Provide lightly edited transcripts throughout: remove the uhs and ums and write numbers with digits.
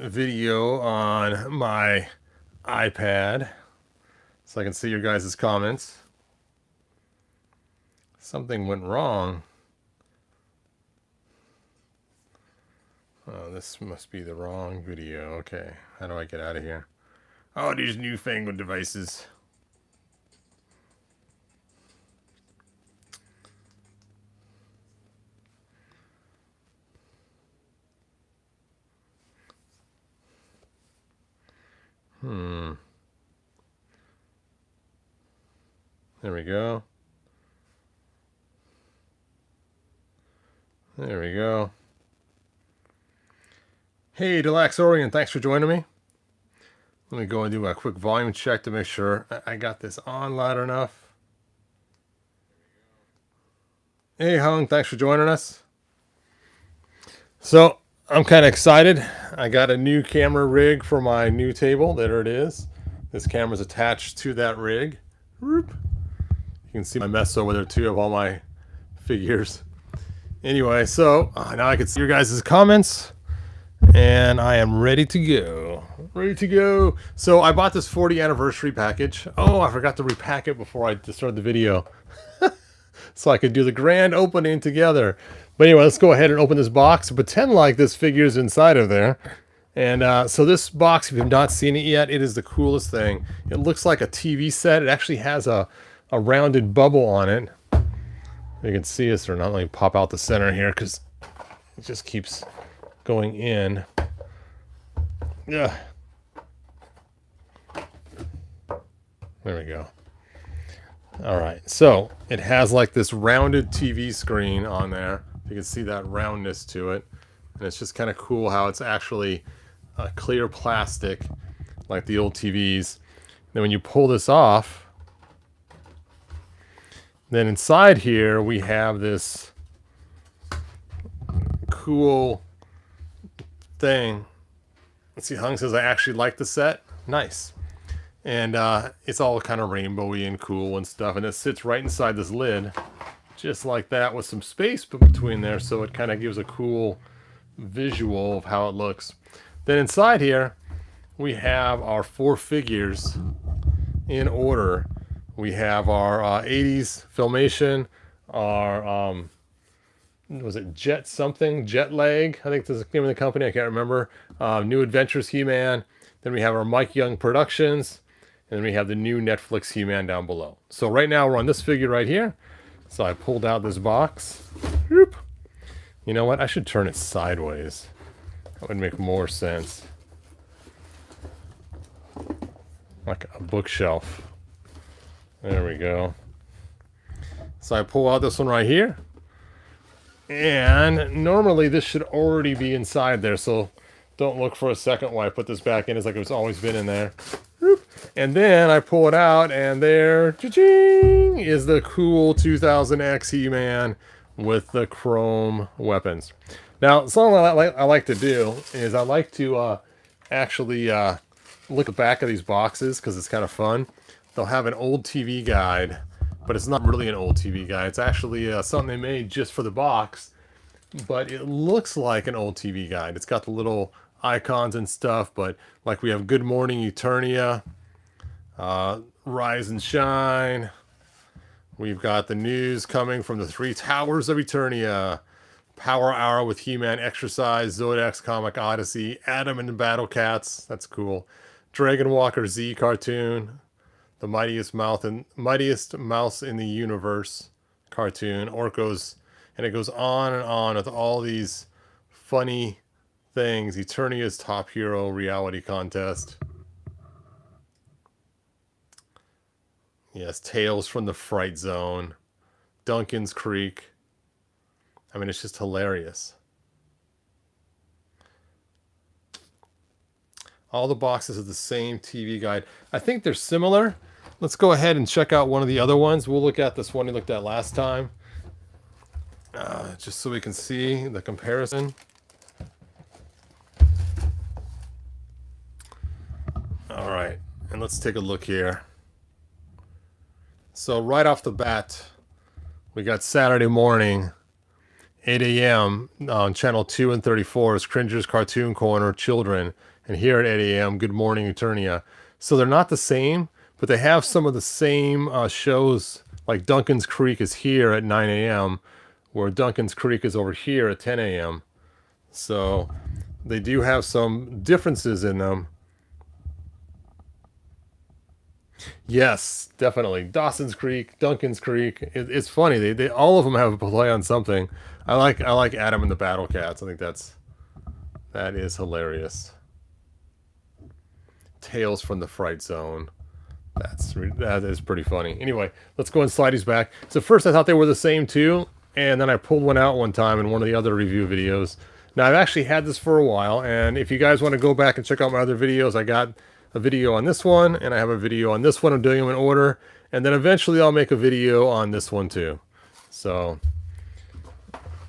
video on my iPad so I can see your guys' comments. Something went wrong. Oh, this must be the wrong video. Okay, how do I get out of here? Oh, these newfangled devices. There we go. There we go. Hey, Delaxorian, thanks for joining me. Let me go and do a quick volume check to make sure I got this on loud enough. Hey, Hung, thanks for joining us. So, I'm kind of excited. I got a new camera rig for my new table. There it is. This camera's attached to that rig. Whoop. You can see my mess over there too of all my figures. Anyway, so now I can see your guys' comments. And I am ready to go. Ready to go. So I bought this 40th anniversary package. Oh, I forgot to repack it before I started the video. So I could do the grand opening together. But anyway, let's go ahead and open this box. Pretend like this figure's inside of there. And so this box, if you've not seen it yet, it is the coolest thing. It looks like a TV set. It actually has a rounded bubble on it. You can see this or not. Let me pop out the center here because it just keeps going in. Yeah. There we go. All right. So it has like this rounded TV screen on there. You can see that roundness to it. And it's just kind of cool how it's actually a clear plastic like the old TVs. Then when you pull this off, then inside here we have this cool thing. Let's see, Hung says I actually like the set. Nice. And it's all kind of rainbowy and cool and stuff, and it sits right inside this lid just like that with some space between there, so it kind of gives a cool visual of how it looks. Then inside here we have our 4 figures in order. We have our 80s Filmation, our was it Jet something? Jet Lag, I think that's the name of the company, I can't remember. New Adventures He-Man. Then we have our Mike Young Productions. And then we have the new Netflix He-Man down below. So right now we're on this figure right here. So I pulled out this box. Whoop. You know what? I should turn it sideways. That would make more sense. Like a bookshelf. There we go. So I pull out this one right here. And normally this should already be inside there, so don't look for a second while I put this back in. It's like it's always been in there. And then I pull it out, and there, cha-ching, is the cool 2000X He-Man with the chrome weapons. Now, something I like to do is I like to actually look at the back of these boxes because it's kind of fun. They'll have an old TV guide, but it's not really an old TV guide. It's actually something they made just for the box, but it looks like an old TV guide. It's got the little icons and stuff, but like we have Good Morning Eternia, Rise and Shine. We've got the news coming from the 3 Towers of Eternia, Power Hour with He-Man Exercise, Zodiac's Comic Odyssey, Adam and the Battle Cats. That's cool. Dragon Walker Z cartoon, the mightiest mouse in the universe cartoon, Orcos, and it goes on and on with all these funny things. Eternia's Top Hero reality contest. Yes, Tales from the Fright Zone, Duncan's Creek. I mean, it's just hilarious. All the boxes are the same TV guide. I think they're similar. Let's go ahead and check out one of the other ones. We'll look at this one we looked at last time. Just so we can see the comparison. All right, and let's take a look here. So right off the bat, we got Saturday morning, 8 a.m. on channel 2 and 34 is Cringer's Cartoon Corner Children. and here at 8 a.m., Good Morning Eternia. So they're not the same, but they have some of the same shows, like Duncan's Creek is here at 9 a.m., where Duncan's Creek is over here at 10 a.m. So they do have some differences in them. Yes, definitely. Dawson's Creek, Duncan's Creek. It's funny. They all of them have a play on something. I like Adam and the Battle Cats. I think that is hilarious. Tales from the Fright Zone. That is pretty funny. Anyway, let's go and slide these back. So first I thought they were the same too, and then I pulled one out one time in one of the other review videos. Now I've actually had this for a while, and if you guys want to go back and check out my other videos, I got a video on this one, and I have a video on this one. I'm doing them in order, and then eventually I'll make a video on this one too. So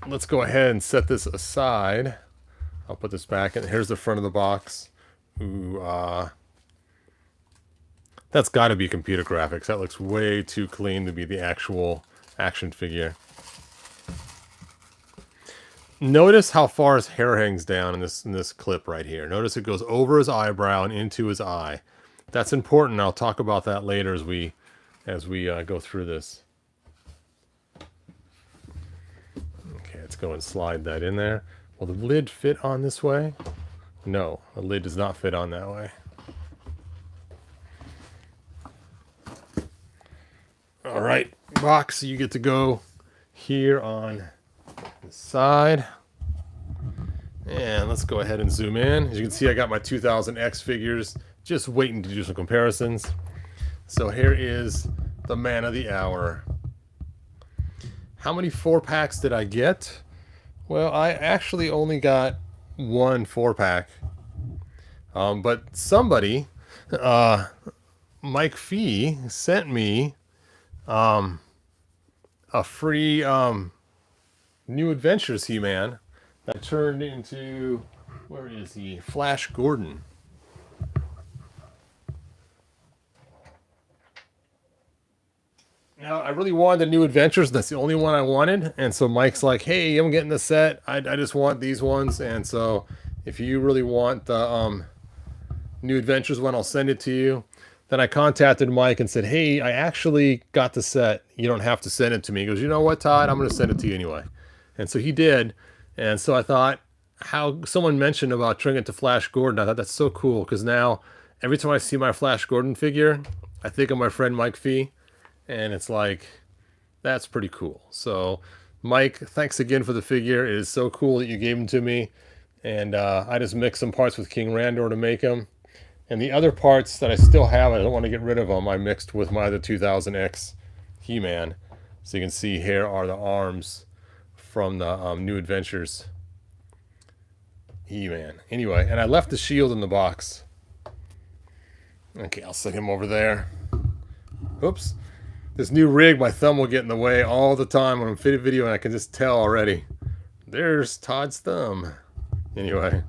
let's go ahead and set this aside. I'll put this back, and here's the front of the box. Ooh, that's got to be computer graphics. That looks way too clean to be the actual action figure. Notice how far his hair hangs down in this clip right here. Notice it goes over his eyebrow and into his eye. That's important. I'll talk about that later as we go through this. Okay, let's go and slide that in there. Will the lid fit on this way? No, the lid does not fit on that way. All right, box, you get to go here on the side. And let's go ahead and zoom in. As you can see, I got my 2000X figures, just waiting to do some comparisons. So here is the man of the hour. How many 4-packs did I get? Well, I actually only got one 4-pack. But somebody, Mike Fee, sent me a free New Adventures He-Man that turned into, where is he? Flash Gordon. Now, I really wanted the New Adventures. That's the only one I wanted. And so Mike's like, hey, I'm getting the set. I just want these ones. And so if you really want the New Adventures one, I'll send it to you. Then I contacted Mike and said, hey, I actually got the set. You don't have to send it to me. He goes, you know what, Todd? I'm going to send it to you anyway. And so he did. And so I thought, how someone mentioned about turning it to Flash Gordon, I thought that's so cool, because now every time I see my Flash Gordon figure, I think of my friend Mike Fee. And it's like, that's pretty cool. So Mike, thanks again for the figure. It is so cool that you gave him to me. And I just mixed some parts with King Randor to make him. And the other parts that I still have, I don't want to get rid of them, I mixed with my other 2000X He-Man. So you can see here are the arms from the New Adventures He-Man. Anyway, and I left the shield in the box. Okay, I'll set him over there. Oops. This new rig, my thumb will get in the way all the time when I'm fitting video, and I can just tell already. There's Todd's thumb. Anyway.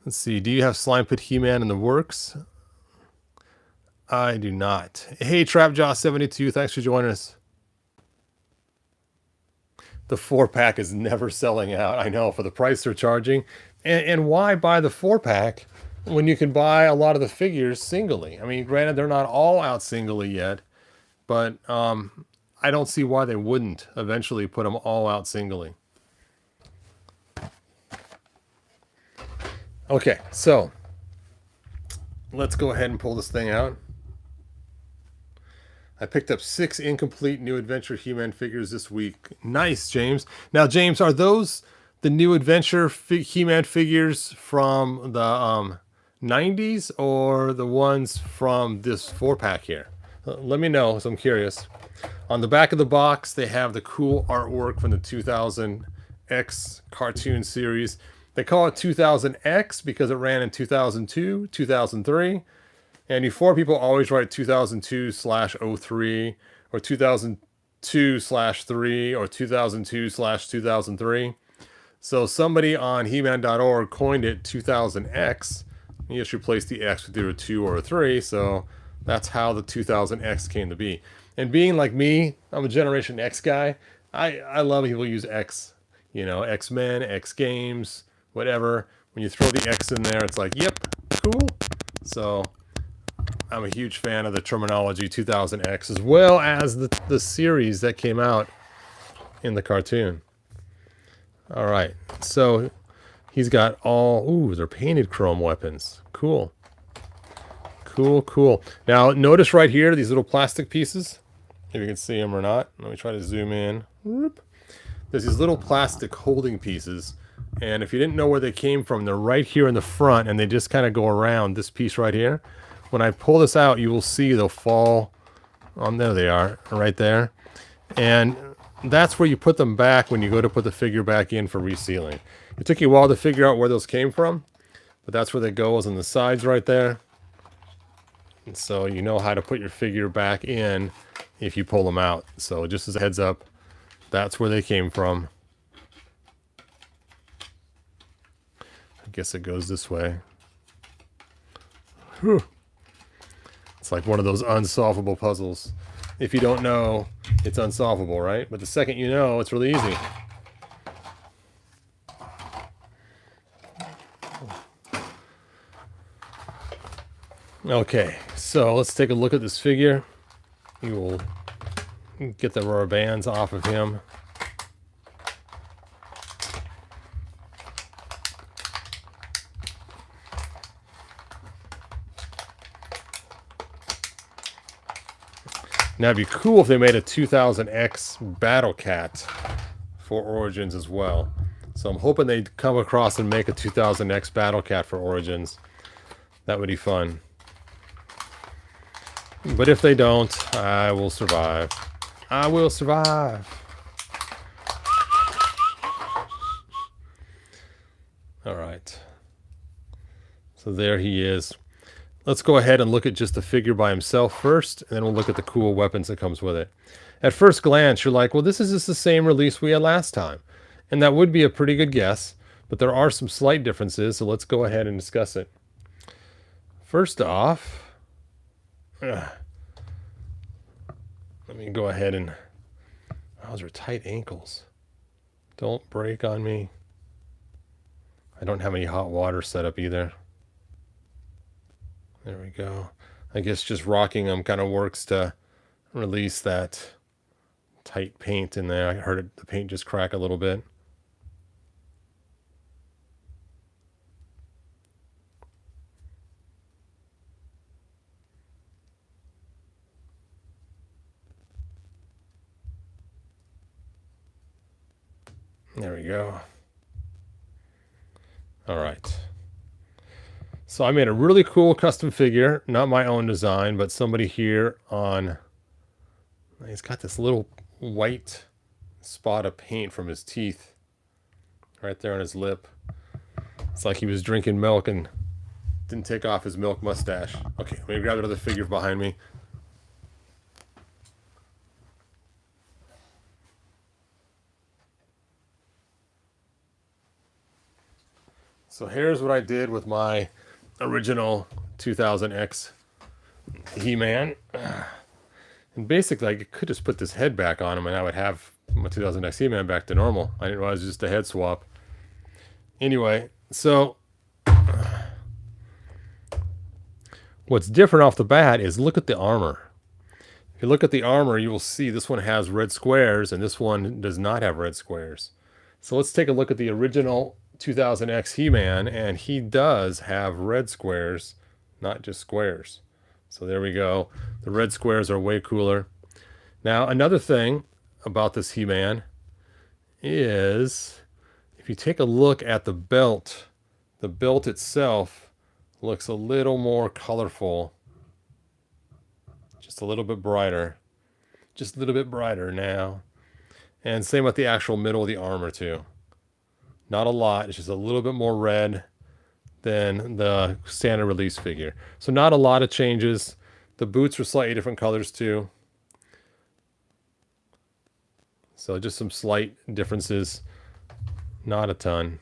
Let's see, do you have Slime Pit He-Man in the works? I do not. Hey, TrapJaw72, thanks for joining us. The 4-pack is never selling out. I know, for the price they're charging. And why buy the 4-pack when you can buy a lot of the figures singly? I mean, granted, they're not all out singly yet, but I don't see why they wouldn't eventually put them all out singly. Okay, so let's go ahead and pull this thing out. I picked up 6 incomplete New Adventure He-Man figures this week. Nice, James. Now, James, are those the New Adventure He-Man figures from the 90s or the ones from this 4-pack here? Let me know, so I'm curious. On the back of the box, they have the cool artwork from the 2000X cartoon series. They call it 2000X because it ran in 2002, 2003. And before, people always write 2002/03 or 2002/3 or 2002/2003. So somebody on He-Man.org coined it 2000X. You just replace the X with either a 2 or a 3. So that's how the 2000X came to be. And being like me, I'm a Generation X guy. I love people use X. you know, X-Men, X Games, whatever. When you throw the X in there, it's like, yep, cool. So I'm a huge fan of the terminology 2000X, as well as the series that came out in the cartoon. All right, so he's got all, ooh, they're painted chrome weapons. Cool. Cool, cool. Now, notice right here, these little plastic pieces. If you can see them or not. Let me try to zoom in. Whoop. There's these little plastic holding pieces. And if you didn't know where they came from, they're right here in the front, and they just kind of go around this piece right here. When I pull this out, you will see they'll fall on, there they are, right there. And that's where you put them back when you go to put the figure back in for resealing. It took you a while to figure out where those came from, but that's where they go, is on the sides right there. And so you know how to put your figure back in if you pull them out. So just as a heads up, that's where they came from. I guess it goes this way. Whew. It's like one of those unsolvable puzzles. If you don't know, it's unsolvable, right? But the second you know, it's really easy. Okay, so let's take a look at this figure. You will get the rubber bands off of him. Now it'd be cool if they made a 2000X Battle Cat for Origins as well. So I'm hoping they come across and make a 2000X Battle Cat for Origins. That would be fun. But if they don't, I will survive. I will survive. All right. So there he is. Let's go ahead and look at just the figure by himself first, and then we'll look at the cool weapons that comes with it. At first glance, you're like, well, this is just the same release we had last time. And that would be a pretty good guess, but there are some slight differences, so let's go ahead and discuss it. First off, let me go ahead and, oh, those are tight ankles. Don't break on me. I don't have any hot water set up either. There we go. I guess just rocking them kind of works to release that tight paint in there. I heard it, the paint just crack a little bit. There we go. All right. So I made a really cool custom figure, not my own design, but somebody here on, he's got this little white spot of paint from his teeth right there on his lip. It's like he was drinking milk and didn't take off his milk mustache. Okay, let me grab another figure behind me. So here's what I did with my original 2000X He-Man. And basically, I could just put this head back on him and I would have my 2000X He-Man back to normal. I didn't realize it was just a head swap. Anyway, so what's different off the bat is look at the armor. If you look at the armor, you will see this one has red squares and this one does not have red squares. So let's take a look at the original 2000X He-Man, and he does have red squares, not just squares. So there we go. The red squares are way cooler. Now, another thing about this He-Man is if you take a look at the belt itself looks a little more colorful. Just a little bit brighter. Just a little bit brighter now. And same with the actual middle of the armor too. Not a lot, it's just a little bit more red than the standard release figure. So not a lot of changes. The boots are slightly different colors too. So just some slight differences. Not a ton.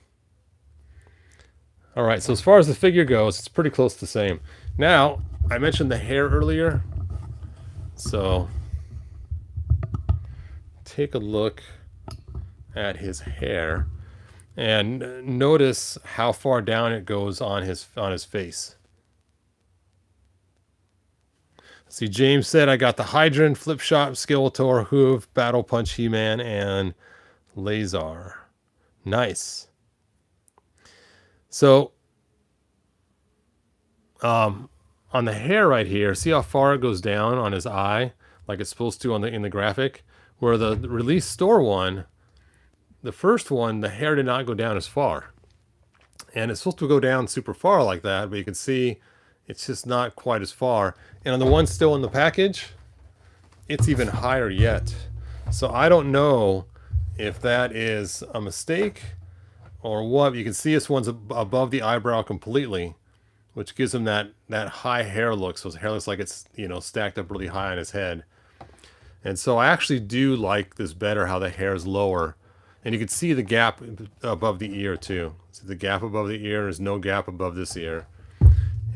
All right, so as far as the figure goes, it's pretty close to the same. Now, I mentioned the hair earlier. So take a look at his hair. And notice how far down it goes on his face. See, James said, I got the Hydrant, Flip Shot, Skeletor, Hoof, Battle Punch, He-Man, and Lazar. Nice. So, on the hair right here, see how far it goes down on his eye, like it's supposed to in the graphic? Where the release store one, the first one, the hair did not go down as far. And it's supposed to go down super far like that, but you can see it's just not quite as far. And on the one still in the package, it's even higher yet. So I don't know if that is a mistake or what. You can see this one's above the eyebrow completely, which gives him that high hair look. So his hair looks like it's, you know, stacked up really high on his head. And so I actually do like this better, how the hair is lower. And you can see the gap above the ear too. See the gap above the ear, there's no gap above this ear.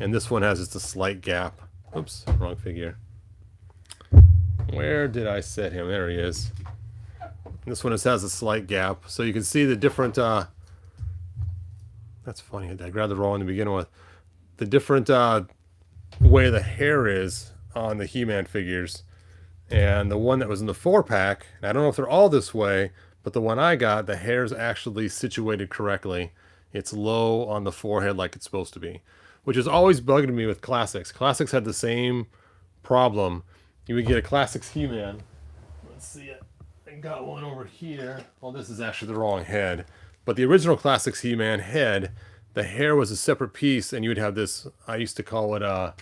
And this one has just a slight gap. Oops, wrong figure. Where did I set him? There he is. This one just has a slight gap. So you can see the different, that's funny, I grabbed the wrong one to begin with. The different way the hair is on the He-Man figures. And the one that was in the 4-pack, I don't know if they're all this way, but the one I got, the hair's actually situated correctly. It's low on the forehead like it's supposed to be, which has always bugged me with Classics. Classics had the same problem. You would get a Classics He-Man. Let's see it. I got one over here. Well, this is actually the wrong head. But the original Classics He-Man head, the hair was a separate piece, and you would have this, I used to call it a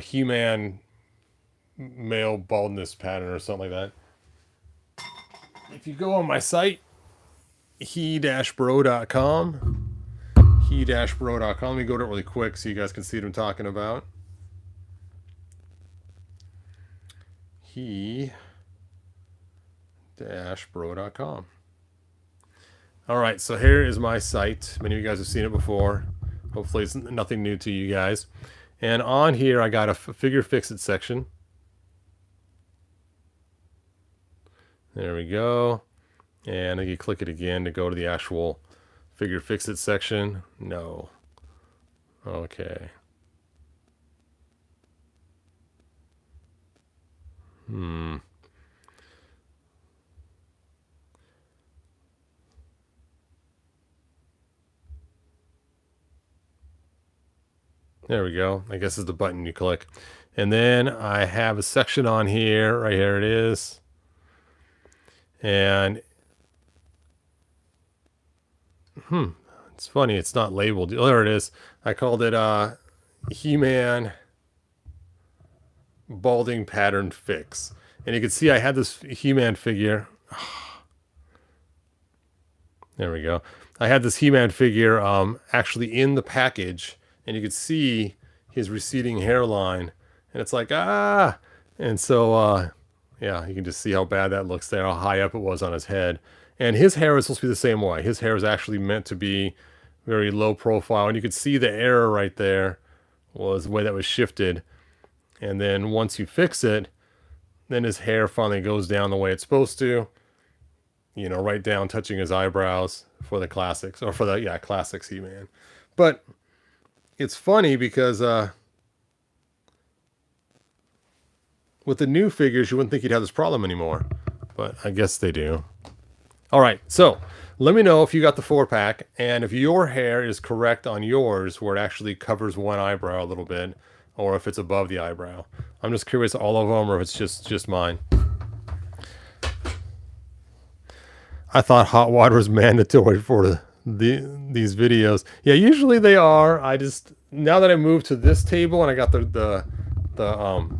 He-Man male baldness pattern or something like that. If you go on my site, he-bro.com, he-bro.com, let me go to it really quick so you guys can see what I'm talking about. he-bro.com. All right, so here is my site. Many of you guys have seen it before. Hopefully it's nothing new to you guys. And on here, I got a figure fix-it section. There we go. And you click it again to go to the actual figure fix-it section. No. Okay. There we go. I guess it's the button you click. And then I have a section on here. Right here it is. And it's funny, it's not labeled. Oh, there it is. I called it He-Man balding pattern fix. And you can see I had this He-Man figure. There we go. I had this He-Man figure actually in the package, and you could see his receding hairline. And it's like, ah! And so, yeah, you can just see how bad that looks there, how high up it was on his head. And his hair is supposed to be the same way. His hair is actually meant to be very low profile. And you could see the error right there was the way that was shifted. And then once you fix it, then his hair finally goes down the way it's supposed to. You know, right down, touching his eyebrows for the Classics. Or for the, yeah, Classics He-Man. But it's funny because with the new figures, you wouldn't think you'd have this problem anymore. But I guess they do. All right, so let me know if you got the 4-pack and if your hair is correct on yours where it actually covers one eyebrow a little bit or if it's above the eyebrow. I'm just curious all of them or if it's just mine. I thought hot water was mandatory for these videos. Yeah, usually they are. I just, now that I moved to this table and I got the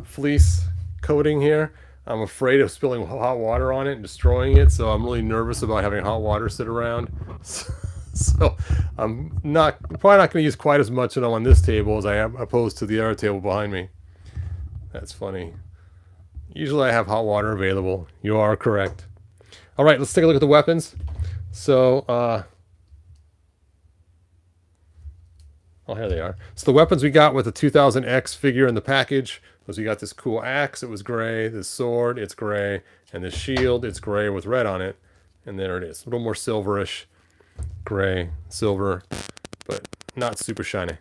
fleece coating here, I'm afraid of spilling hot water on it and destroying it, so I'm really nervous about having hot water sit around. So I'm probably not going to use quite as much of them on this table as I am opposed to the other table behind me. That's funny. Usually I have hot water available. You are correct. All right, let's take a look at the weapons. So, oh, here they are. So the weapons we got with the 2000X figure in the package was we got this cool axe, it was gray, this sword, it's gray, and this shield, it's gray with red on it. And there it is. A little more silverish, gray, silver, but not super shiny.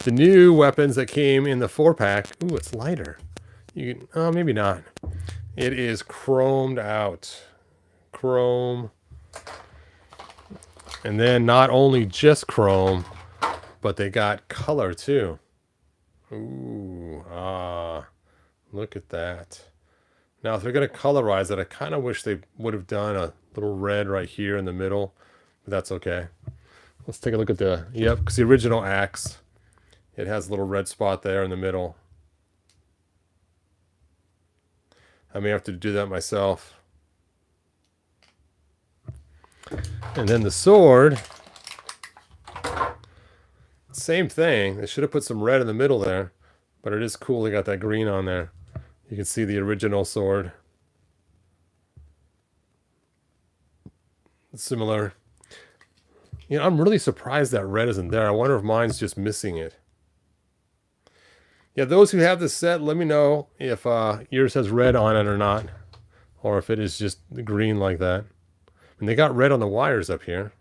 The new weapons that came in the 4-pack. Ooh, it's lighter. You can, oh, maybe not. It is chromed out. Chrome. And then not only just chrome, but they got color too. Ooh, look at that. Now, if they're going to colorize it, I kind of wish they would have done a little red right here in the middle, but that's okay. Let's take a look at the, yep, because the original axe, it has a little red spot there in the middle. I may have to do that myself. And then the sword, same thing. They should have put some red in the middle there, but it is cool they got that green on there. You can see the original sword. Similar. You know, I'm really surprised that red isn't there. I wonder if mine's just missing it. Yeah, those who have this set, let me know if yours has red on it or not. Or if it is just green like that. And they got red on the wires up here.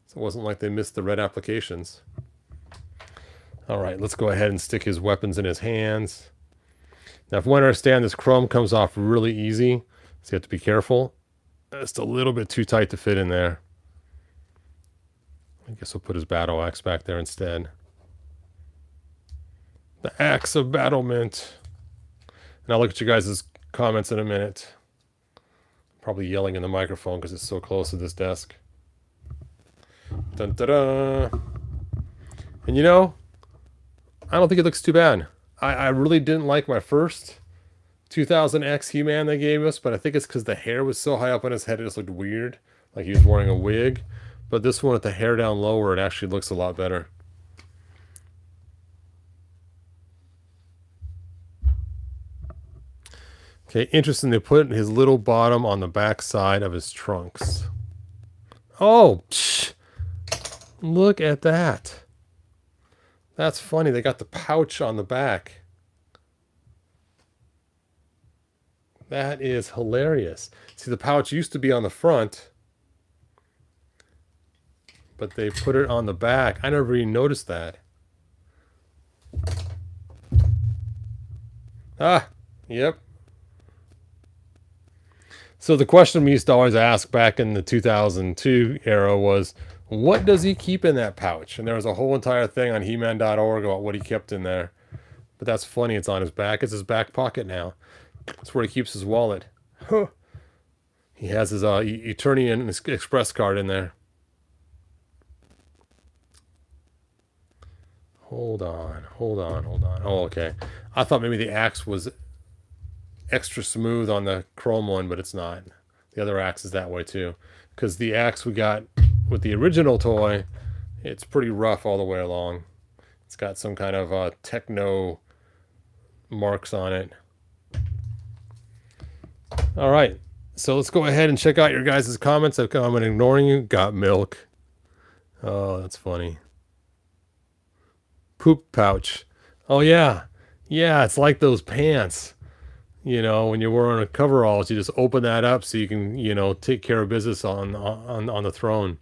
So it wasn't like they missed the red applications. Alright, let's go ahead and stick his weapons in his hands. Now, if you want to understand, this chrome comes off really easy. So you have to be careful. Just a little bit too tight to fit in there. I guess we'll put his battle axe back there instead. The axe of battlement. And I'll look at you guys' comments in a minute. Probably yelling in the microphone because it's so close to this desk. Dun, da, da. And you know, I don't think it looks too bad. I really didn't like my first 2000X He-Man they gave us, but I think it's because the hair was so high up on his head it just looked weird. Like he was wearing a wig. But this one with the hair down lower, it actually looks a lot better. Okay, interesting. They put his little bottom on the back side of his trunks. Oh, psh, look at that. That's funny. They got the pouch on the back. That is hilarious. See, the pouch used to be on the front, but they put it on the back. I never even noticed that. Ah, yep. So the question we used to always ask back in the 2002 era was, what does he keep in that pouch? And there was a whole entire thing on He-Man.org about what he kept in there. But that's funny, it's on his back. It's his back pocket now. That's where he keeps his wallet. Huh. He has his Eternian Express card in there. Hold on. Oh, okay. I thought maybe the axe was extra smooth on the chrome one, but it's not. The other axe is that way too. Because the axe we got with the original toy, it's pretty rough all the way along. It's got some kind of techno marks on it. Alright, so let's go ahead and check out your guys' comments. I'm ignoring you. Got milk. Oh, that's funny. Poop pouch. Oh yeah. Yeah, it's like those pants. You know, when you're wearing coveralls, you just open that up so you can, you know, take care of business on the throne.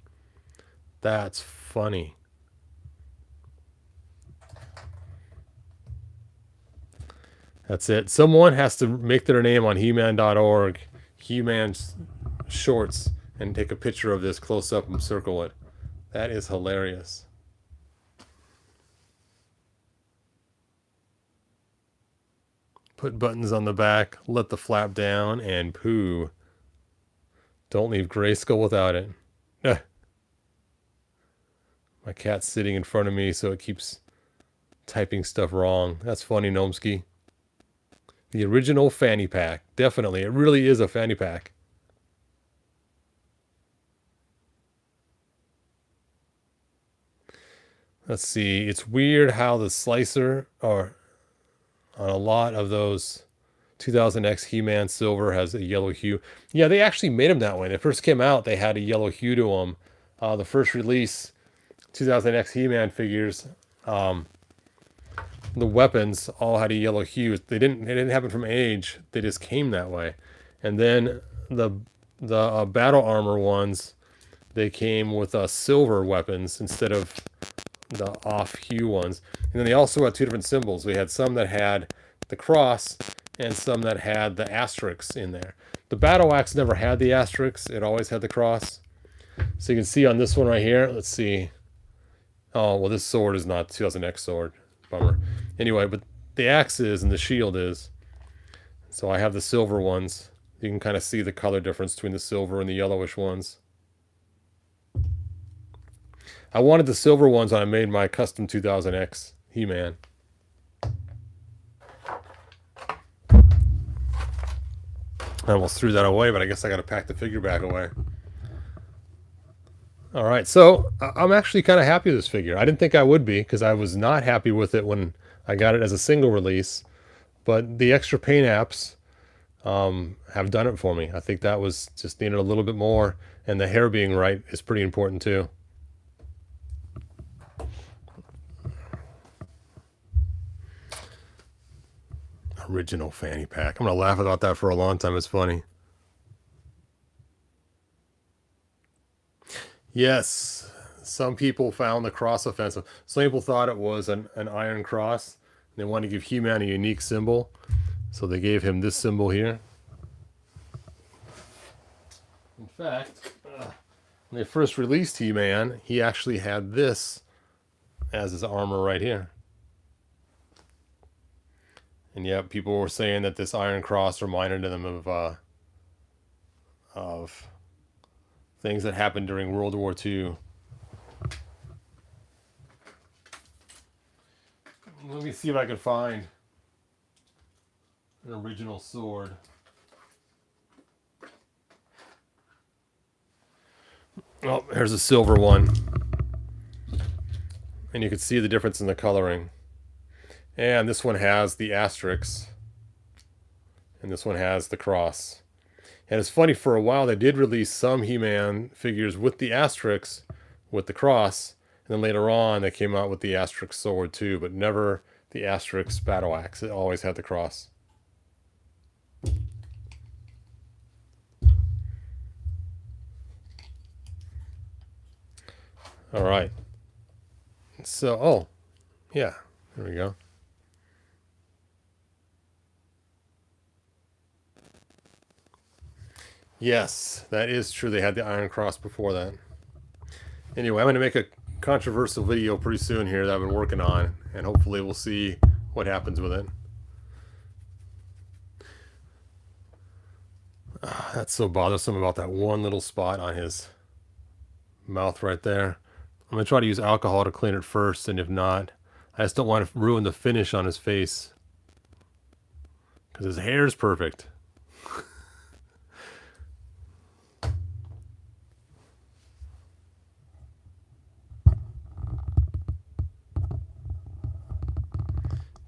That's funny. That's it. Someone has to make their name on He-Man.org, He-Man shorts, and take a picture of this close up and circle it. That is hilarious. Put buttons on the back, let the flap down, and poo. Don't leave Grayskull without it. My cat's sitting in front of me, so it keeps typing stuff wrong. That's funny, Gnomesky. The original fanny pack. Definitely. It really is a fanny pack. Let's see. It's weird how the slicer, or on a lot of those 2000X He-Man Silver, has a yellow hue. Yeah, they actually made them that way. When they first came out, they had a yellow hue to them. The first release 2000X He-Man figures, the weapons all had a yellow hue. They didn't happen from age. They just came that way. And then the The battle armor ones, they came with silver weapons instead of the off hue ones. And then they also had two different symbols. We had some that had the cross and some that had the asterisks in there. The battle axe never had the asterisks. It always had the cross. So you can see on this one right here, let's see. Oh, well, this sword is not 2000X sword. Bummer. Anyway, but the axe is and the shield is. So I have the silver ones. You can kind of see the color difference between the silver and the yellowish ones. I wanted the silver ones when I made my custom 2000X He-Man. I almost threw that away, but I guess I got to pack the figure back away. All right, so I'm actually kind of happy with this figure. I didn't think I would be, because I was not happy with it when I got it as a single release. But the extra paint apps have done it for me. I think that was just needed a little bit more, and the hair being right is pretty important too. Original fanny pack. I'm gonna laugh about that for a long time. It's funny. Yes, some people found the cross offensive. Some people thought it was an iron cross. They wanted to give He-Man a unique symbol, so they gave him this symbol here. In fact, when they first released He-Man, he actually had this as his armor right here. And yeah, people were saying that this iron cross reminded them of things that happened during World War II. Let me see if I can find an original sword. Oh, here's a silver one. And you can see the difference in the coloring. And this one has the asterisks. And this one has the cross. And it's funny, for a while they did release some He-Man figures with the asterisks, with the cross. And then later on they came out with the asterisk sword too, but never the asterisk battle axe. It always had the cross. All right. So, oh, yeah, there we go. Yes, that is true. They had the Iron Cross before that. Anyway, I'm going to make a controversial video pretty soon here that I've been working on, and hopefully we'll see what happens with it. That's so bothersome about that one little spot on his mouth right there. I'm going to try to use alcohol to clean it first, and if not, I just don't want to ruin the finish on his face. Because his hair is perfect.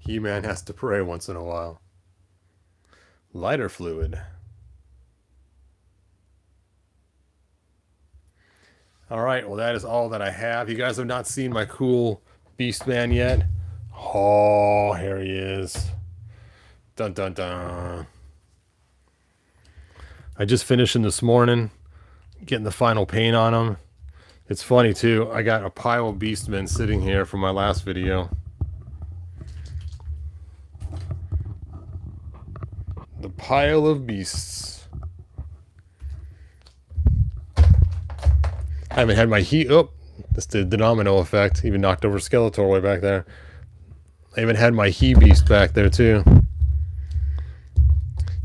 He-Man has to pray once in a while. Lighter fluid. Alright, well that is all that I have. You guys have not seen my cool Beast Man yet? Oh, here he is. Dun dun dun. I just finished him this morning, getting the final paint on him. It's funny too, I got a pile of Beastmen sitting here from my last video. The pile of beasts. I haven't had my heat. Oh, this did the domino effect. Even knocked over Skeletor way back there. I even had my He Beast back there too.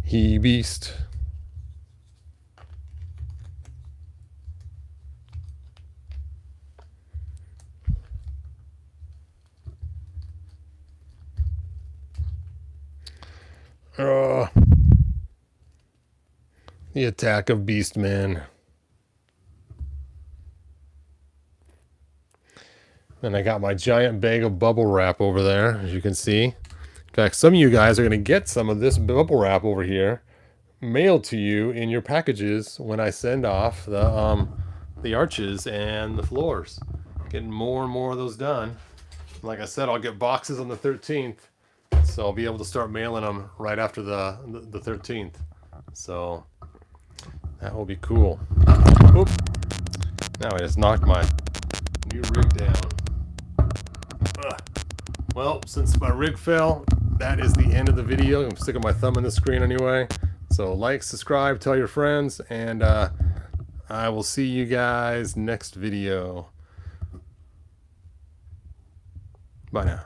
He Beast. The attack of Beastman. And I got my giant bag of bubble wrap over there, as you can see. In fact, some of you guys are going to get some of this bubble wrap over here mailed to you in your packages when I send off the arches and the floors. Getting more and more of those done. Like I said, I'll get boxes on the 13th, so I'll be able to start mailing them right after the 13th. So That will be cool. Oop. Now I just knocked my new rig down. Ugh. Well, since my rig fell, that is the end of the video. I'm sticking my thumb in the screen anyway. So like, subscribe, tell your friends, and I will see you guys next video. Bye now.